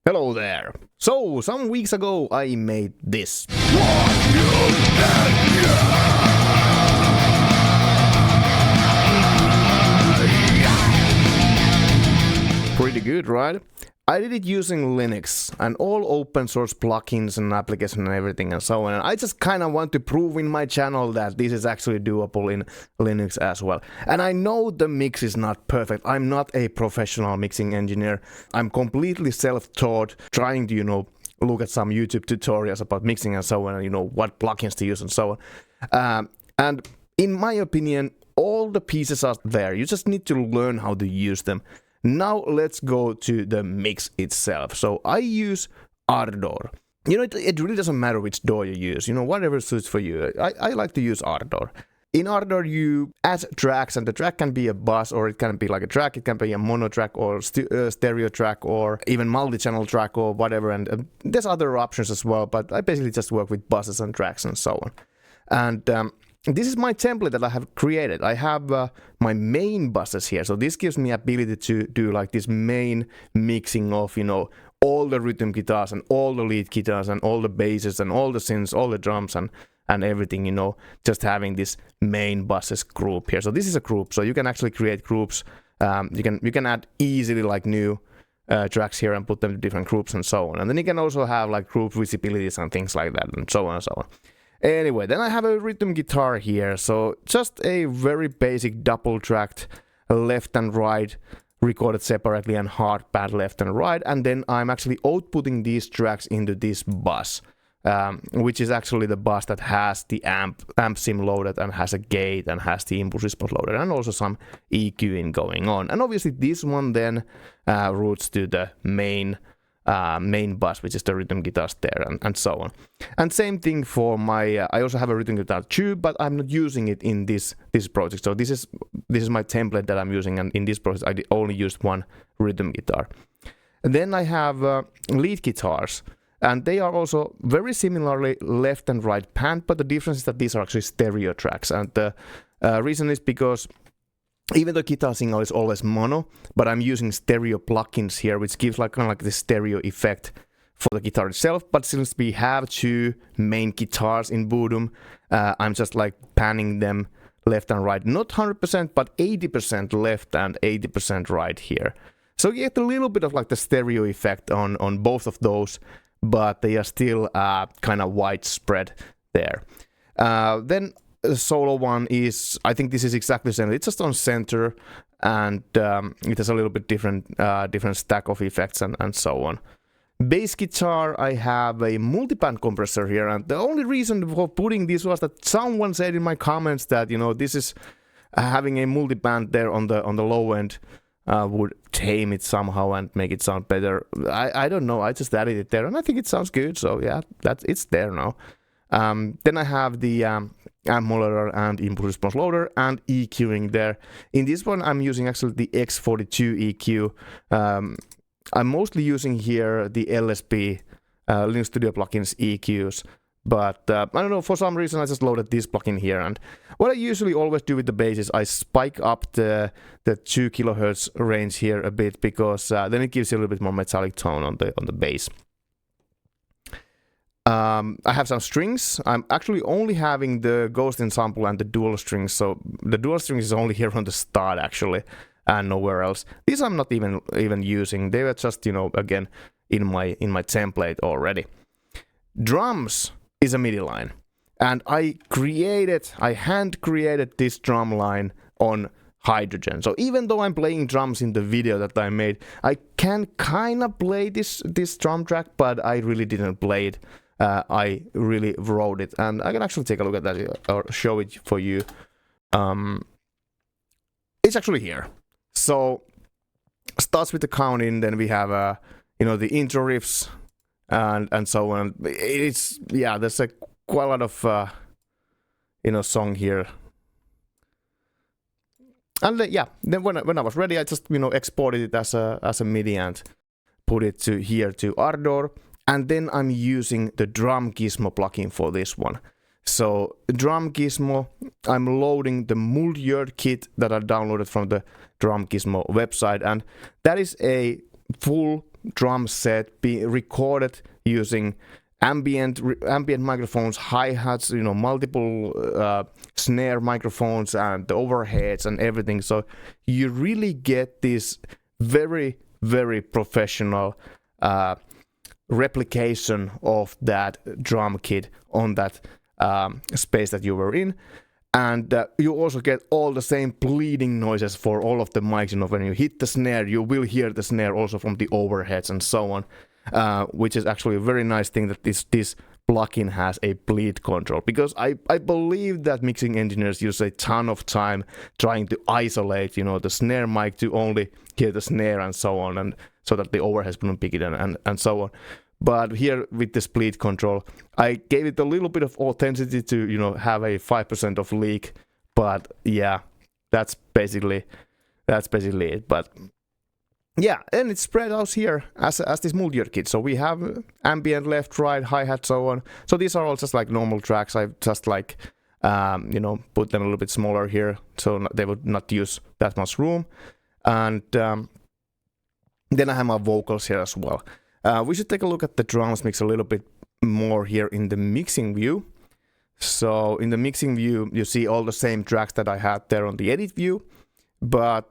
Hello there. So, some weeks ago I made this. Pretty good, right? I did it using Linux and all open source plugins and applications and everything and so on. And I just kind of want to prove in my channel that this is actually doable in Linux as well. And I know the mix is not perfect. I'm not a professional mixing engineer. I'm completely self-taught, trying to, look at some YouTube tutorials about mixing and so on, and what plugins to use and so on. And in my opinion, all the pieces are there. You just need to learn how to use them. Now let's go to the mix itself. So I use Ardour. It really doesn't matter which DAW you use, whatever suits for you. I like to use Ardour. In Ardour you add tracks, and the track can be a bus, or it can be like a track, it can be a mono track or stereo track or even multi-channel track or whatever, and there's other options as well, but I basically just work with buses and tracks and so on. And this is my template that I have created. I have my main buses here, so this gives me ability to do like this main mixing of, all the rhythm guitars and all the lead guitars and all the basses and all the synths, all the drums and everything, just having this main buses group here. So this is a group, so you can actually create groups. You can add easily like new tracks here and put them to different groups and so on. And then you can also have like group visibilities and things like that and so on and so on. Anyway, then I have a rhythm guitar here, so just a very basic double-tracked left and right, recorded separately and hard pad left and right, and then I'm actually outputting these tracks into this bus, which is actually the bus that has the amp sim loaded and has a gate and has the impulse response loaded and also some EQing going on. And obviously this one then routes to the main bus, which is the rhythm guitars there and so on. And same thing for my I also have a rhythm guitar tube, but I'm not using it in this project. So this is my template that I'm using, and in this project I only used one rhythm guitar. And then I have lead guitars, and they are also very similarly left and right panned, but the difference is that these are actually stereo tracks, and the reason is because even though guitar signal is always mono, but I'm using stereo plugins here, which gives kind of like the stereo effect for the guitar itself. But since we have two main guitars in Bodom, I'm just like panning them left and right. Not 100%, but 80% left and 80% right here. So you get a little bit of like the stereo effect on both of those, but they are still kind of widespread there. Then the solo one is, I think this is exactly the same. It's just on center, and it has a little bit different stack of effects and so on. Bass guitar, I have a multiband compressor here, and the only reason for putting this was that someone said in my comments that this is having a multiband there on the low end would tame it somehow and make it sound better. I don't know. I just added it there, and I think it sounds good. So yeah, it's there now. Then I have the amp modulator and impulse response loader and EQing there. In this one I'm using actually the X42 EQ. I'm mostly using here the LSP Linux Studio plugins EQs, but I don't know, for some reason I just loaded this plugin here. And what I usually always do with the bass is I spike up the 2 kHz range here a bit, because then it gives you a little bit more metallic tone on the bass. I have some strings. I'm actually only having the ghost ensemble and the dual strings, so the dual strings is only here on the start actually, and nowhere else. These I'm not even using. They were just again in my template already. Drums is a MIDI line, and I hand created this drum line on Hydrogen. So even though I'm playing drums in the video that I made, I can kind of play this drum track, but I really didn't play it. I really wrote it, and I can actually take a look at that or show it for you. It's actually here. So starts with the counting, then we have the intro riffs and so on. There's quite a lot of song here. And then when I was ready, I just exported it as a MIDI and put it to Ardour. And then I'm using the Drum Gizmo plugin for this one. So Drum Gizmo, I'm loading the Muldyard kit that I downloaded from the Drum Gizmo website, and that is a full drum set be recorded using ambient microphones, hi-hats, multiple snare microphones and the overheads and everything. So you really get this very, very professional replication of that drum kit on that space that you were in. And you also get all the same bleeding noises for all of the mics. When you hit the snare, you will hear the snare also from the overheads and so on, which is actually a very nice thing that this plugin has a bleed control. Because I believe that mixing engineers use a ton of time trying to isolate, the snare mic to only hear the snare and so on, and so that the overheads wouldn't pick it and so on. But here with the bleed control, I gave it a little bit of authenticity to, have a 5% of leak. But yeah, that's basically it. But yeah, and it's spread out here as this multi-ear kit. So we have ambient, left, right, hi-hat, so on. So these are all just like normal tracks. I just like, put them a little bit smaller here so they would not use that much room. And then I have my vocals here as well. We should take a look at the drums mix a little bit more here in the mixing view. So in the mixing view, you see all the same tracks that I had there on the edit view. But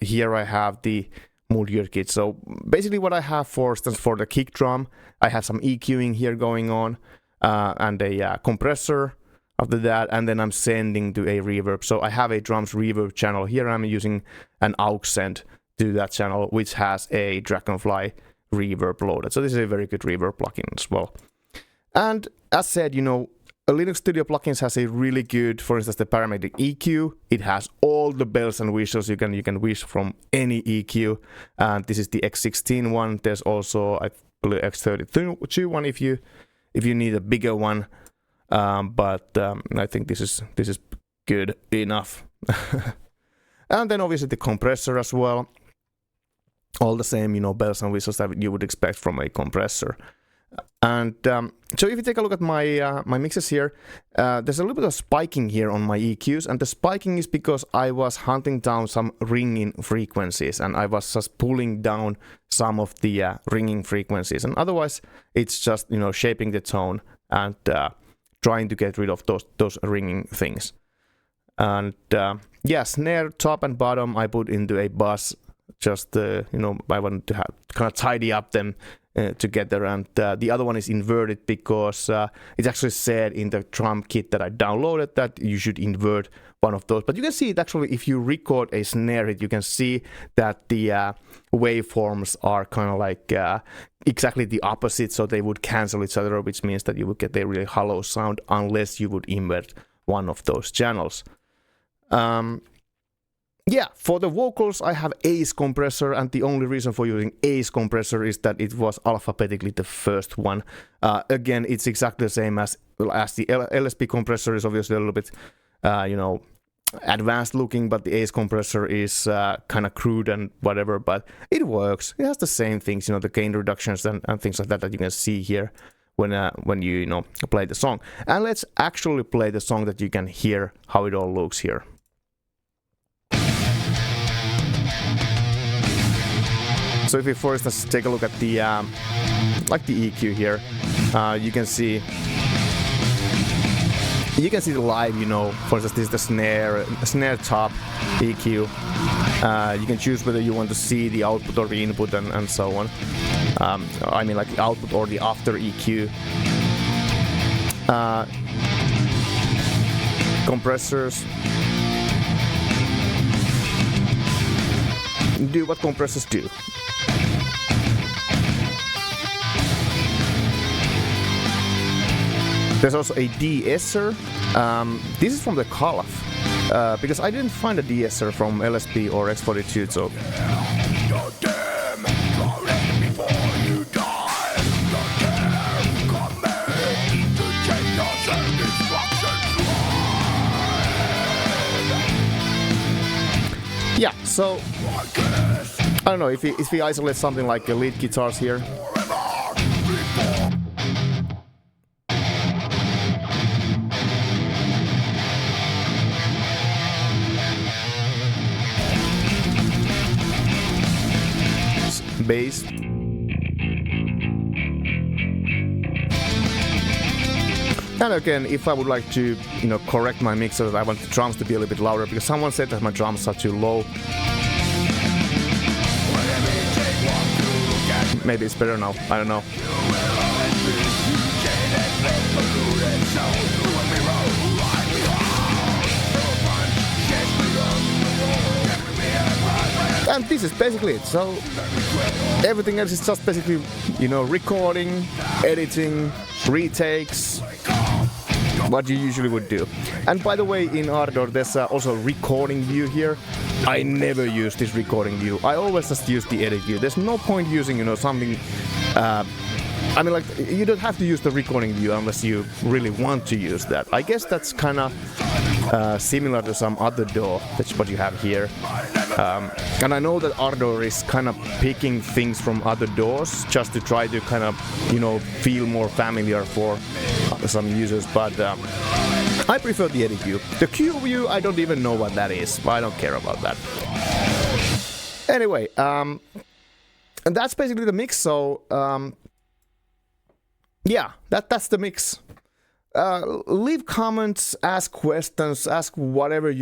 here I have the multi-ear kit. So basically what I have, for instance, for the kick drum, I have some EQing here going on and a compressor after that. And then I'm sending to a reverb. So I have a drums reverb channel. Here I'm using an aux send to that channel, which has a Dragonfly reverb loaded. So this is a very good reverb plugin as well. And as said, a Linux Studio plugins has a really good, for instance, the parametric EQ. It has all the bells and whistles you can wish from any EQ. And this is the X16 one. There's also, I believe, X32 one if you need a bigger one. But I think this is good enough. And then obviously the compressor as well. All the same, bells and whistles that you would expect from a compressor. And so if you take a look at my my mixes here, there's a little bit of spiking here on my EQs, and the spiking is because I was hunting down some ringing frequencies, and I was just pulling down some of the ringing frequencies, and otherwise it's just shaping the tone and trying to get rid of those ringing things. And yeah, snare top and bottom I put into a bus. Just I wanted to kind of tidy up them together, and the other one is inverted because it's actually said in the drum kit that I downloaded that you should invert one of those. But you can see it actually if you record a snare hit, you can see that the waveforms are kind of like exactly the opposite, so they would cancel each other, which means that you would get a really hollow sound unless you would invert one of those channels. Yeah, for the vocals I have Ace compressor, and the only reason for using Ace compressor is that it was alphabetically the first one. Again, it's exactly the same as the LSP compressor is obviously a little bit, advanced looking, but the Ace compressor is kind of crude and whatever, but it works. It has the same things, the gain reductions and things like that you can see here when you play the song. And let's actually play the song that you can hear how it all looks here. So if you for instance take a look at the like the EQ here, you can see the live, for instance this is the snare top EQ. You can choose whether you want to see the output or the input and so on. I mean like the output or the after EQ. Compressors. Do what compressors do. There's also a de-esser. This is from the Calaf, because I didn't find a de-esser from LSP or X42, so... Yeah, so... I don't know, if we isolate something like lead guitars here... bass. And again, if I would like to, correct my mixer, I want the drums to be a little bit louder because someone said that my drums are too low. Maybe it's better now, I don't know. And this is basically it. So everything else is just basically, recording, editing, retakes, what you usually would do. And by the way, in Ardour there's also a recording view here. I never use this recording view. I always just use the edit view. There's no point using, something. You don't have to use the recording view unless you really want to use that. I guess that's kind of similar to some other DAW. That's what you have here. And I know that Ardour is kind of picking things from other DAWs just to try to kind of, feel more familiar for some users. But I prefer the edit view. The Q view, I don't even know what that is. I don't care about that. Anyway, and that's basically the mix. So yeah, that's the mix. Leave comments, ask questions, ask whatever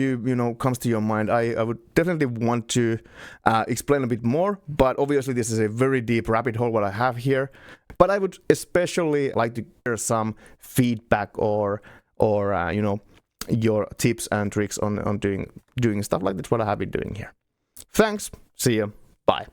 comes to your mind. I would definitely want to explain a bit more, but obviously this is a very deep rabbit hole what I have here. But I would especially like to hear some feedback or your tips and tricks on doing stuff like this what I have been doing here. Thanks. See you. Bye.